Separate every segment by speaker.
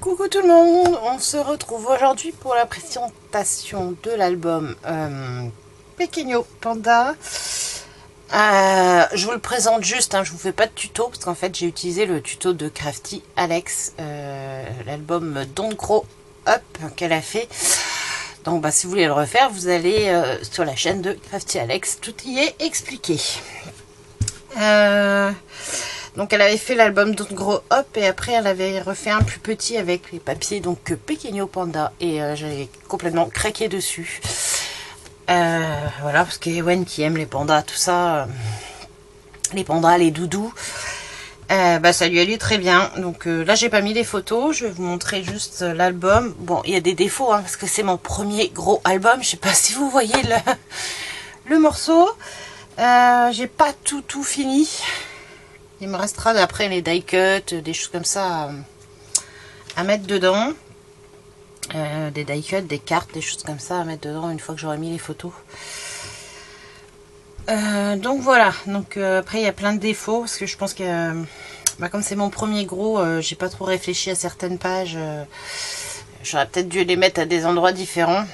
Speaker 1: Coucou tout le monde, on se retrouve aujourd'hui pour la présentation de l'album Pequeño Panda. Je vous le présente juste, je vous fais pas de tuto parce qu'en fait j'ai utilisé le tuto de Crafty Alex, l'album Don't Grow Up qu'elle a fait. Donc si vous voulez le refaire, vous allez sur la chaîne de Crafty Alex, tout y est expliqué. Donc elle avait fait l'album Don't Grow Up et après elle avait refait un plus petit avec les papiers donc Pequeño Panda et j'avais complètement craqué dessus. Voilà, parce qu'Ewen qui aime les pandas, tout ça, les pandas, les doudous, ça lui allait très bien. Donc là j'ai pas mis les photos, je vais vous montrer juste l'album. Bon, il y a des défauts parce que c'est mon premier gros album, je sais pas si vous voyez le morceau. J'ai pas tout fini. Il me restera d'après les die cuts, des choses comme ça à mettre dedans. Des die cuts, des cartes, des choses comme ça à mettre dedans une fois que j'aurai mis les photos. Donc voilà. Donc après il y a plein de défauts parce que je pense que comme c'est mon premier gros, j'ai pas trop réfléchi à certaines pages. J'aurais peut-être dû les mettre à des endroits différents.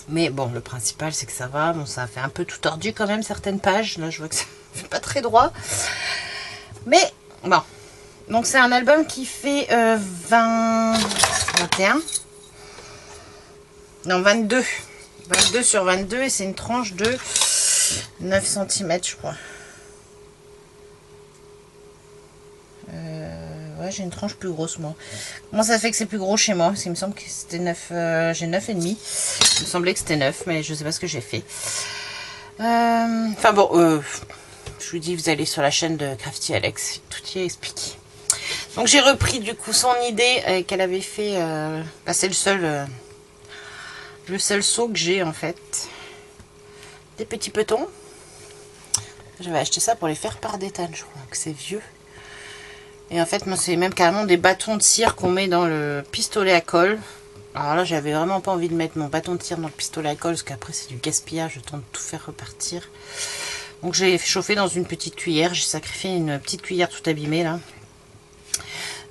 Speaker 1: Mais bon, le principal c'est que ça va. Bon, ça fait un peu tout tordu quand même certaines pages. Là je vois que ça fait pas très droit. Mais bon. Donc c'est un album qui fait 21. Non, 22. 22 sur 22 et c'est une tranche de 9 cm je crois. Ouais, j'ai une tranche plus grosse moi. Comment ça fait que c'est plus gros chez moi? Parce qu'il me semble que c'était 9. J'ai 9,5. Il me semblait que c'était 9, mais je sais pas ce que j'ai fait. Enfin bon, je vous dis, vous allez sur la chaîne de Crafty Alex, tout y est expliqué. Donc j'ai repris du coup son idée qu'elle avait fait. C'est le seul seau que j'ai en fait. Des petits petons. J'avais acheté ça pour les faire par détail, je crois que c'est vieux. Et en fait, moi c'est même carrément des bâtons de cire qu'on met dans le pistolet à colle. Alors là, j'avais vraiment pas envie de mettre mon bâton de cire dans le pistolet à colle parce qu'après c'est du gaspillage, je tente de tout faire repartir. Donc j'ai chauffer dans une petite cuillère, j'ai sacrifié une petite cuillère toute abîmée là.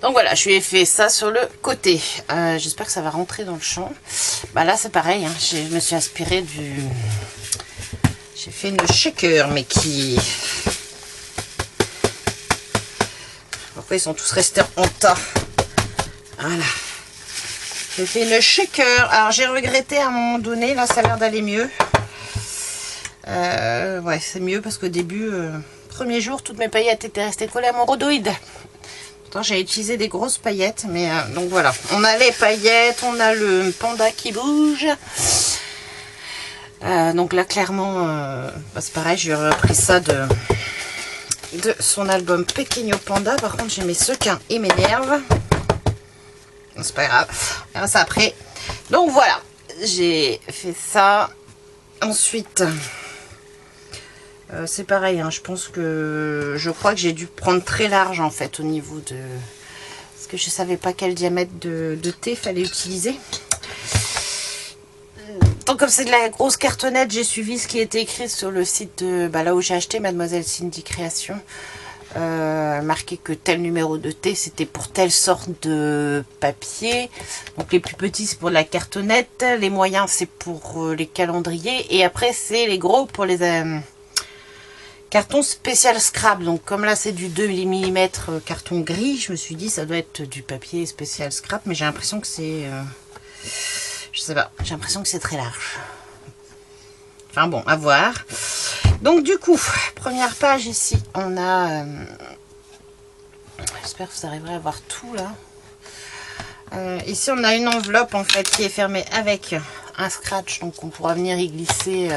Speaker 1: Donc voilà, je lui ai fait ça sur le côté. J'espère que ça va rentrer dans le champ. Là c'est pareil, je me suis inspirée du... J'ai fait une shaker, mais qui... Pourquoi ils sont tous restés en tas? Voilà. J'ai fait une shaker. Alors j'ai regretté à un moment donné, là ça a l'air d'aller mieux. Ouais, c'est mieux parce qu'au début, premier jour, toutes mes paillettes étaient restées collées à mon rhodoïde. Pourtant, j'ai utilisé des grosses paillettes, mais donc voilà. On a les paillettes, on a le panda qui bouge. Donc là, clairement, c'est pareil, j'ai repris ça de son album Pequeño Panda. Par contre, j'ai mes sequins et mes nerfs. C'est pas grave, on verra ça après. Donc voilà, j'ai fait ça. Ensuite... c'est pareil, je pense que je crois que j'ai dû prendre très large en fait au niveau de... Parce que je savais pas quel diamètre de thé fallait utiliser. Donc comme c'est de la grosse cartonnette, j'ai suivi ce qui était écrit sur le site de... là où j'ai acheté Mademoiselle Cindy Création. Marqué que tel numéro de thé c'était pour telle sorte de papier. Donc les plus petits c'est pour de la cartonnette, les moyens c'est pour les calendriers et après c'est les gros pour les... carton spécial scrap. Donc comme là c'est du 2 mm carton gris, je me suis dit ça doit être du papier spécial scrap, mais j'ai l'impression que c'est je sais pas, j'ai l'impression que c'est très large. Enfin bon, à voir. Donc du coup, première page ici, on a j'espère que vous arriverez à voir tout là. Ici on a une enveloppe en fait qui est fermée avec un scratch, donc on pourra venir y glisser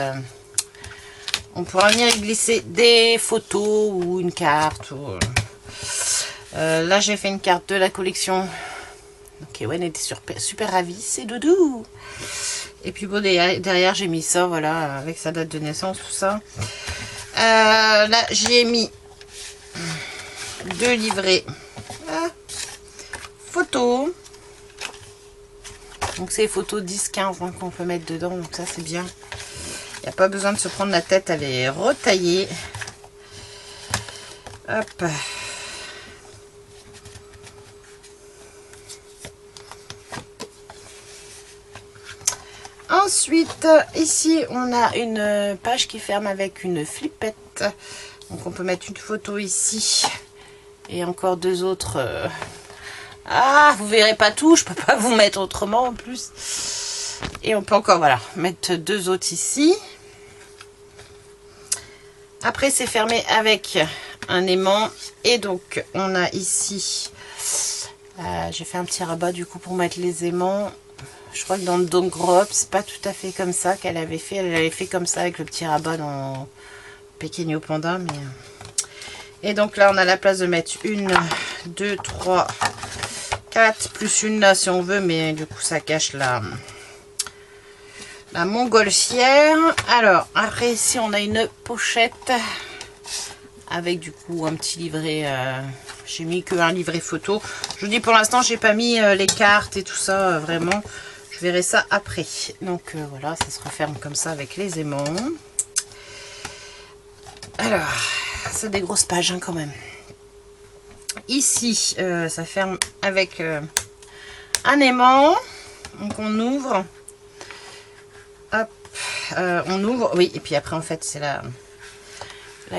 Speaker 1: des photos ou une carte. Là, j'ai fait une carte de la collection. Ok, ouais, elle était super ravie. C'est doudou. Et puis bon, derrière, j'ai mis ça, voilà, avec sa date de naissance, tout ça. Là, j'y ai mis 2 livrets. Photos. Donc, c'est les photos 10-15 qu'on peut mettre dedans. Donc, ça, c'est bien. Il n'y a pas besoin de se prendre la tête à les retailler. Hop. Ensuite, ici, on a une page qui ferme avec une flippette. Donc, on peut mettre une photo ici. Et encore deux autres. Ah, vous verrez pas tout. Je peux pas vous mettre autrement en plus. Et on peut encore, voilà, mettre deux autres ici. Après, c'est fermé avec un aimant. Et donc, on a ici... j'ai fait un petit rabat du coup pour mettre les aimants. Je crois que dans le Dome Grow, c'est pas tout à fait comme ça qu'elle avait fait. Elle avait fait comme ça avec le petit rabat dans Pequeño Panda. Mais... Et donc là, on a la place de mettre une, deux, trois, quatre, plus une là si on veut. Mais du coup, ça cache la montgolfière. Alors, après ici, on a une pochette avec du coup un petit livret. J'ai mis que un livret photo. Je vous dis pour l'instant, j'ai pas mis les cartes et tout ça. Vraiment, je verrai ça après. Donc voilà, ça se referme comme ça avec les aimants. Alors, c'est des grosses pages hein, quand même. Ici, ça ferme avec un aimant. Donc on ouvre. Hop, on ouvre. Oui, et puis après en fait c'est la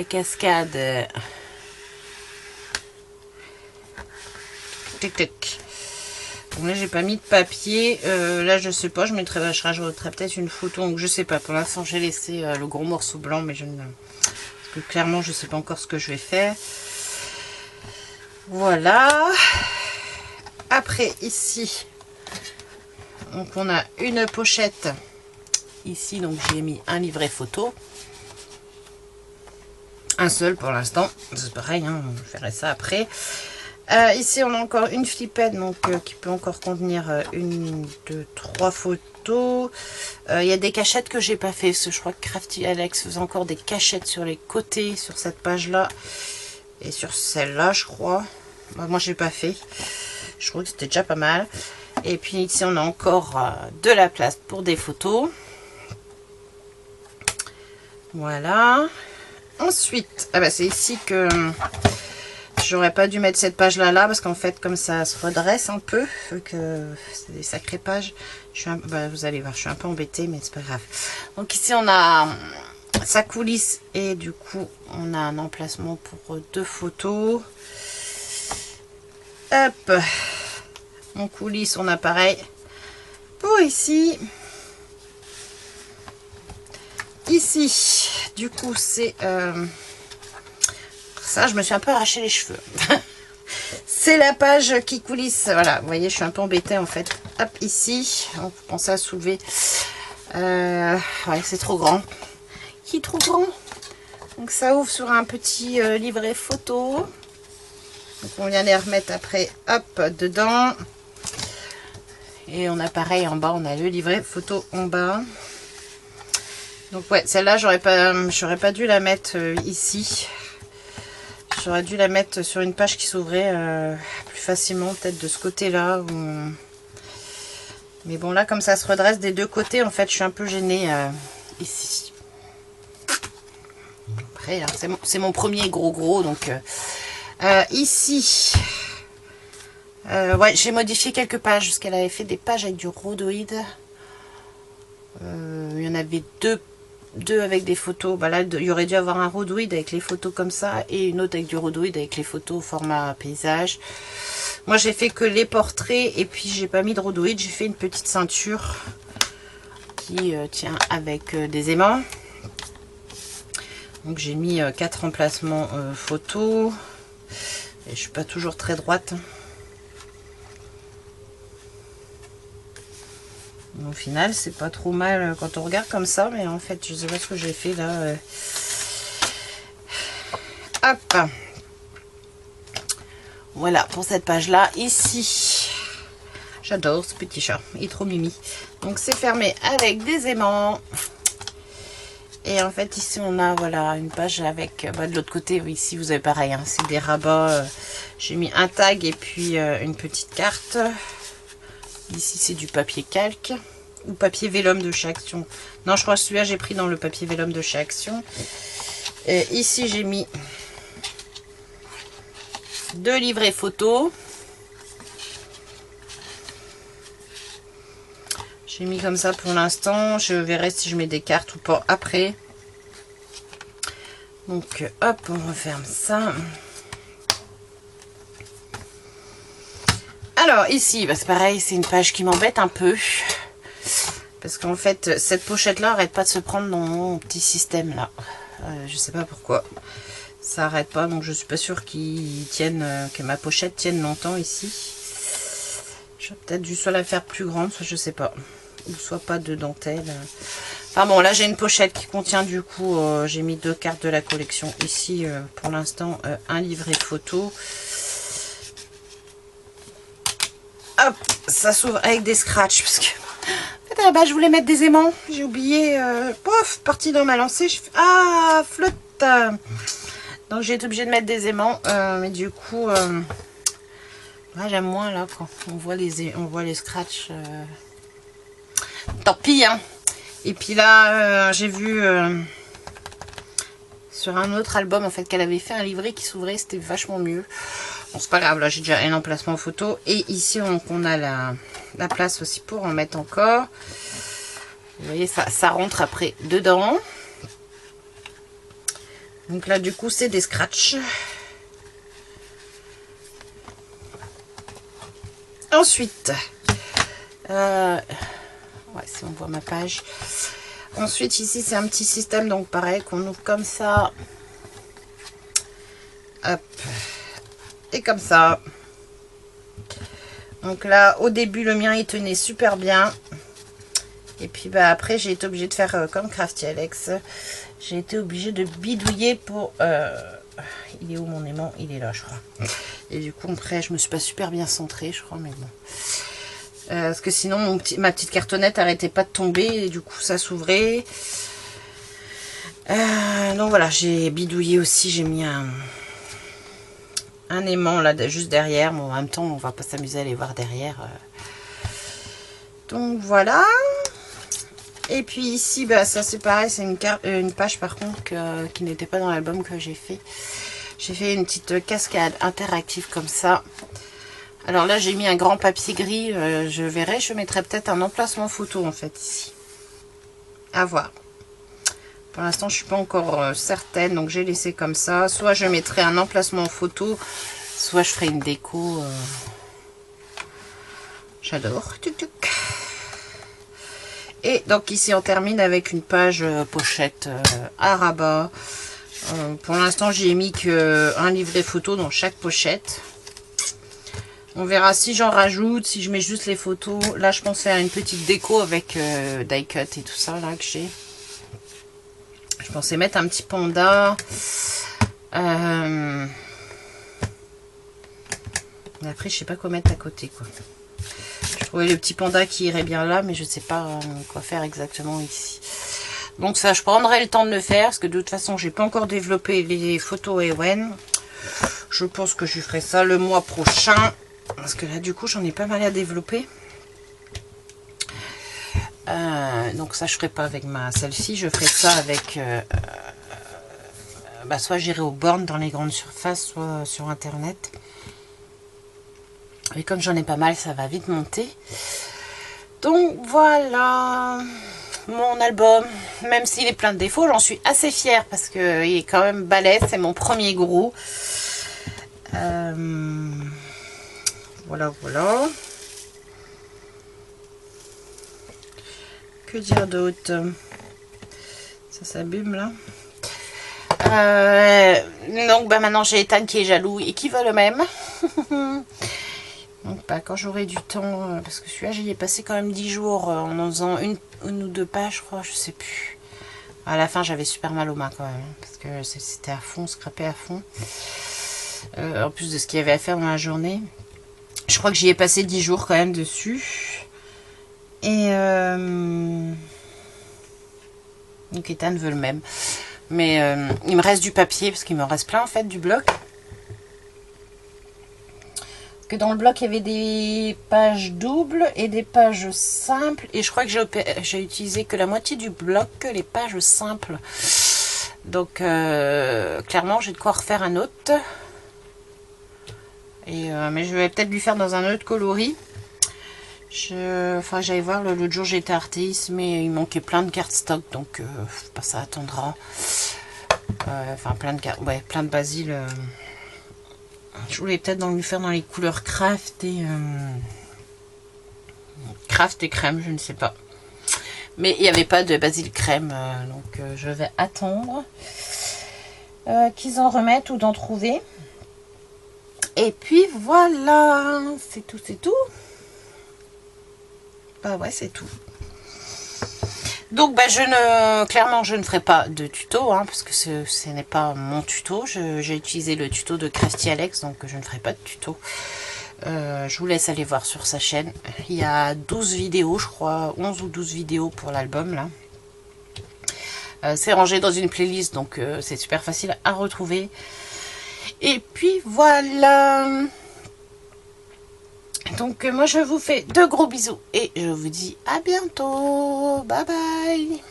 Speaker 1: cascade. Tic tic. Donc là j'ai pas mis de papier. Là je sais pas, je rajouterai peut-être une photo. Donc je sais pas. Pour l'instant j'ai laissé le gros morceau blanc, mais je ne. Parce que clairement je sais pas encore ce que je vais faire. Voilà. Après ici. Donc on a une pochette. Ici donc j'ai mis un livret photo. Un seul pour l'instant. C'est pareil, hein, je ferai ça après. Ici on a encore une flippette donc qui peut encore contenir une, deux, trois photos. Il y a des cachettes que j'ai pas fait parce que je crois que Crafty Alex faisait encore des cachettes sur les côtés sur cette page là et sur celle-là je crois. Moi j'ai pas fait. Je trouve que c'était déjà pas mal. Et puis ici on a encore de la place pour des photos. Voilà. Ensuite, ah bah c'est ici que j'aurais pas dû mettre cette page là parce qu'en fait comme ça se redresse un peu, que c'est des sacrées pages. Vous allez voir, je suis un peu embêtée mais c'est pas grave. Donc ici on a sa coulisse et du coup on a un emplacement pour deux photos. Hop, en coulisse on a pareil pour ici. Ici, du coup, c'est... ça, je me suis un peu arraché les cheveux. C'est la page qui coulisse. Voilà, vous voyez, je suis un peu embêtée, en fait. Hop, ici, on peut penser à soulever. Ouais, c'est trop grand. Qui est trop grand. Donc, ça ouvre sur un petit livret photo. Donc, on vient les remettre après, hop, dedans. Et on a pareil en bas, on a le livret photo en bas. Donc ouais, celle-là, j'aurais pas dû la mettre ici. J'aurais dû la mettre sur une page qui s'ouvrait plus facilement, peut-être de ce côté-là. Mais bon, là, comme ça se redresse des deux côtés, en fait, je suis un peu gênée ici. Après, hein, c'est mon premier gros, donc ici... ouais, j'ai modifié quelques pages, parce qu'elle avait fait des pages avec du rhodoïde. Il y en avait deux avec des photos. Bah là, il y aurait dû avoir un rhodoïde avec les photos comme ça et une autre avec du rhodoïde avec les photos au format paysage. Moi, j'ai fait que les portraits et puis j'ai pas mis de rhodoïde. J'ai fait une petite ceinture qui tient avec des aimants. Donc, j'ai mis 4 emplacements photos. Et je suis pas toujours très droite. Au final, c'est pas trop mal quand on regarde comme ça, mais en fait, je sais pas ce que j'ai fait là. Hop. Voilà pour cette page-là. Ici, j'adore ce petit chat, il est trop mimi. Donc, c'est fermé avec des aimants. Et en fait, ici, on a voilà une page avec... de l'autre côté, oui, ici, vous avez pareil, hein, c'est des rabats. J'ai mis un tag et puis une petite carte. Ici, c'est du papier calque ou papier vélum de chez Action. Non, je crois que celui-là, j'ai pris dans le papier vélum de chez Action. Et ici, j'ai mis 2 livrets photos. J'ai mis comme ça pour l'instant. Je verrai si je mets des cartes ou pas après. Donc hop, on referme ça. Alors ici, bah, c'est pareil, c'est une page qui m'embête un peu. Parce qu'en fait, cette pochette-là arrête pas de se prendre dans mon petit système là. Je sais pas pourquoi. Ça arrête pas, donc je suis pas sûre qu'il tienne, que ma pochette tienne longtemps ici. J'aurais peut-être dû soit la faire plus grande, soit je sais pas. Ou soit pas de dentelle. Enfin bon, là j'ai une pochette qui contient du coup, j'ai mis 2 cartes de la collection. Ici, pour l'instant, un livret photo. Hop, ça s'ouvre avec des scratchs. Parce que, en fait, à la base, je voulais mettre des aimants. J'ai oublié, pouf, parti dans ma lancée. Je fais, ah, flotte. Donc j'ai été obligée de mettre des aimants. Mais du coup, ouais, j'aime moins là quand on voit les scratchs. Tant pis, hein. Et puis là, j'ai vu sur un autre album en fait qu'elle avait fait un livret qui s'ouvrait, c'était vachement mieux. Bon, c'est pas grave, là j'ai déjà un emplacement photo. Et ici, on a la place aussi pour en mettre encore. Vous voyez, ça rentre après dedans. Donc là, du coup, c'est des scratchs. Ensuite, ouais, si on voit ma page. Ensuite, ici, c'est un petit système, donc pareil, qu'on ouvre comme ça. Hop. Et comme ça. Donc là, au début, le mien, il tenait super bien. Et puis, bah, après, j'ai été obligée de faire comme Crafty Alex. J'ai été obligée de bidouiller pour... il est où mon aimant? Il est là, je crois. Et du coup, après, je me suis pas super bien centrée, je crois, mais bon. Parce que sinon, ma petite cartonnette arrêtait pas de tomber et du coup, ça s'ouvrait. Donc voilà, j'ai bidouillé aussi. J'ai mis un aimant là, juste derrière. Bon, en même temps, on va pas s'amuser à aller voir derrière. Donc voilà. Et puis ici, bah, ça c'est pareil. C'est une page par contre qui n'était pas dans l'album que j'ai fait. J'ai fait une petite cascade interactive comme ça. Alors là, j'ai mis un grand papier gris. Je verrai, je mettrai peut-être un emplacement photo en fait ici. À voir. Pour l'instant, je suis pas encore certaine, donc j'ai laissé comme ça. Soit je mettrai un emplacement photo, soit je ferai une déco. J'adore. Et donc ici, on termine avec une page pochette à rabat. Pour l'instant, j'ai mis qu'un livret photo dans chaque pochette. On verra si j'en rajoute, si je mets juste les photos. Là, je pense faire une petite déco avec die cut et tout ça là que j'ai. Je pensais mettre un petit panda. Après, je sais pas quoi mettre à côté, quoi. Je trouvais le petit panda qui irait bien là, mais je sais pas quoi faire exactement ici. Donc ça, je prendrai le temps de le faire, parce que de toute façon, j'ai pas encore développé les photos Ewen. Je pense que je ferai ça le mois prochain. Parce que là, du coup, j'en ai pas mal à développer. Donc ça, je ferai pas avec ma selfie. Je ferai ça avec... bah, soit j'irai aux bornes dans les grandes surfaces, soit sur Internet. Et comme j'en ai pas mal, ça va vite monter. Donc voilà mon album. Même s'il est plein de défauts, j'en suis assez fière parce qu'il est quand même balèze. C'est mon premier gros. Voilà, voilà. Que dire d'autre? Ça s'abîme là. Donc bah, maintenant j'ai Ethan qui est jaloux et qui veut le même. Donc bah, quand j'aurai du temps, parce que celui-là j'y ai passé quand même 10 jours en faisant une ou deux pages, je crois, je sais plus. À la fin j'avais super mal aux mains quand même, parce que c'était à fond, scrapé à fond. En plus de ce qu'il y avait à faire dans la journée. Je crois que j'y ai passé 10 jours quand même dessus. Et donc Ethan veut le même. Mais il me reste du papier, parce qu'il me reste plein en fait du bloc. Parce que dans le bloc il y avait des pages doubles et des pages simples. Et je crois que j'ai utilisé que la moitié du bloc, que les pages simples. Donc clairement j'ai de quoi refaire un autre. Et, mais je vais peut-être lui faire dans un autre coloris.
Speaker 2: Enfin, j'allais voir l'autre jour, j'étais à Artéis, mais il manquait plein de cartes stock, donc ça attendra. Enfin, plein de cartes, ouais, plein de Basile. Je voulais peut-être lui faire dans les couleurs craft et crème, je ne sais pas. Mais il n'y avait pas de Basile crème, donc je vais attendre qu'ils en remettent ou d'en trouver. Et puis voilà, c'est tout, c'est tout. Bah ouais, c'est tout. Donc bah clairement je ne ferai pas de tuto, hein, parce que ce n'est pas mon tuto. J'ai utilisé le tuto de Crafty Alex, donc je ne ferai pas de tuto. Je vous laisse aller voir sur sa chaîne. Il y a 12 vidéos, je crois, 11 ou 12 vidéos pour l'album là. C'est rangé dans une playlist, donc c'est super facile à retrouver. Et puis voilà. Donc moi je vous fais de gros bisous et je vous dis à bientôt. Bye bye.